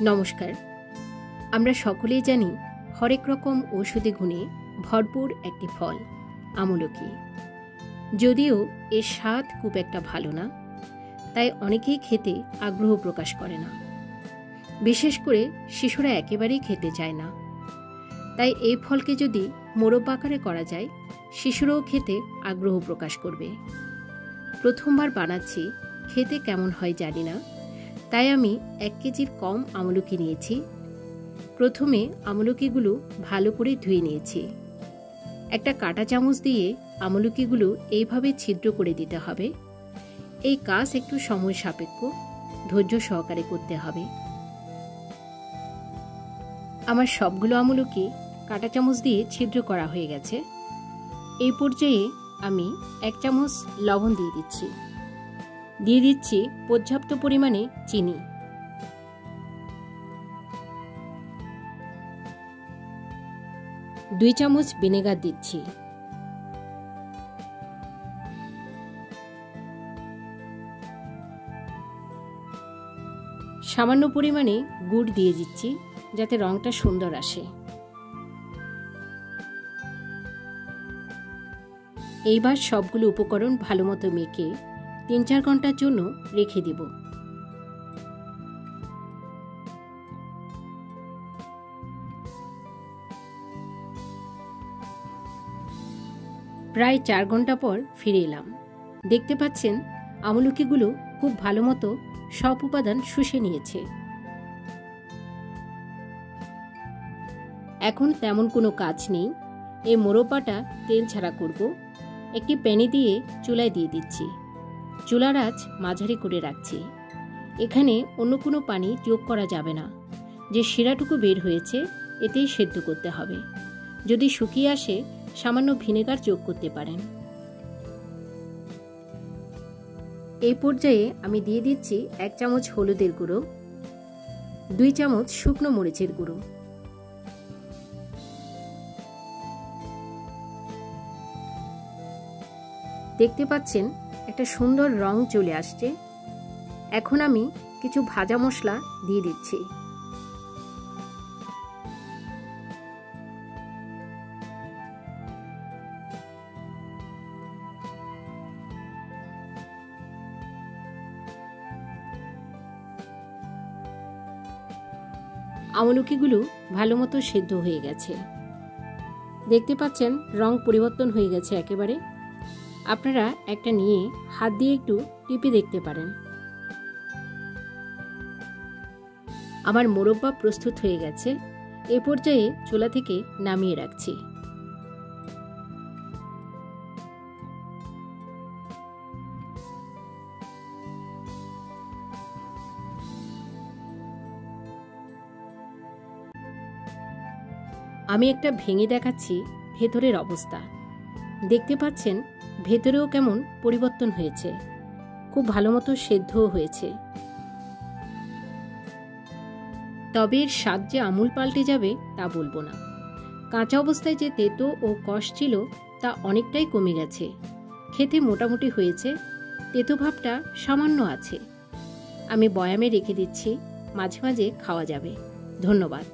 নমস্কার। আমরা সকলেই জানি হরেক রকম ঔষধি গুণে ভরপুর একটি ফল আমলকি। যদিও এর স্বাদ খুব একটা ভালো না, তাই অনেকেই খেতে আগ্রহ প্রকাশ করে না। বিশেষ করে শিশুরা একেবারেই খেতে চায় না। তাই এই ফলকে যদি মোরব্বা আকারে করা যায়, শিশুরাও খেতে আগ্রহ প্রকাশ করবে। প্রথমবার বানাচ্ছি, খেতে কেমন হয় জানি না, তাই আমি 1 কেজির কম আমলকি নিয়েছি। প্রথমে আমলকিগুলো ভালো করে ধুয়ে নিয়েছি। একটা কাঁটা চামচ দিয়ে আমলকিগুলো এইভাবে ছিদ্র করে দিতে হবে। এই কাজ একটু সময় সাপেক্ষ, ধৈর্য সহকারে করতে হবে। আমার সবগুলো আমলকি কাঁটা চামচ দিয়ে ছিদ্র করা হয়ে গেছে। এই পর্যায়ে আমি 1 চামচ লবণ দিয়ে দিচ্ছি পর্যাপ্ত পরিমাণে চিনি। দুই চামচ ভিনেগার দিচ্ছি। সামান্য পরিমাণে গুড় দিয়ে দিচ্ছি যাতে রংটা সুন্দর আসে। এইবার সবগুলো উপকরণ ভালোমতো মেখে 3-4 ঘন্টার জন্য রেখে দেব। প্রায় 4 ঘন্টা পর ফিরে এলাম। দেখতে পাচ্ছেন আমলকিগুলো খুব ভালোমতো সব উপাদান শুষে নিয়েছে। এখন তেমন কোনো কাজ নেই। এই মোরব্বাটা তেল ছাড়া করব। একটি প্যানে দিয়ে চুলায় দিয়ে দিচ্ছি। চুলার আঁচ মাঝারি করে রাখছি। এখানে অন্য কোনো পানি যোগ করা যাবে না। যে শিরাটুকু বের হয়েছে এতেই সেদ্ধ করতে হবে। যদি শুকিয়ে আসে সামান্য ভিনেগার যোগ করতে পারেন। এই পর্যায়ে আমি দিয়ে দিচ্ছি 1 চামচ হলুদের গুঁড়ো, 2 চামচ শুকনো মরিচের গুঁড়ো। দেখতে পাচ্ছেন একটা সুন্দর রং চলে আসছে। এখন আমি কিছু ভাজা মশলা দিয়ে দিচ্ছি। আমলকিগুলো ভালোমতো সেদ্ধ হয়ে গেছে। দেখতে পাচ্ছেন রং পরিবর্তন হয়ে গেছে একেবারে। আপনারা একটা নিয়ে হাত দিয়ে একটু টিপে দেখতে পারেন। আমার মোরব্বা প্রস্তুত হয়ে গেছে। এ পর্যায়ে চুলা থেকে নামিয়ে রাখছি। আমি একটা ভেঙে দেখাচ্ছি ভেতরের অবস্থা। দেখতে পাচ্ছেন ভেতরেও কেমন পরিবর্তন হয়েছে। খুব ভালোমতো সেদ্ধও হয়েছে। তবে এর স্বাদ যে আমূল পাল্টে যাবে তা বলবো না। কাঁচা অবস্থায় যে তেতো ও কষ ছিল তা অনেকটাই কমে গেছে। খেতে মোটামুটি হয়েছে, তেতো ভাবটা সামান্য আছে। আমি বয়ামে রেখে দিচ্ছি, মাঝে মাঝে খাওয়া যাবে। ধন্যবাদ।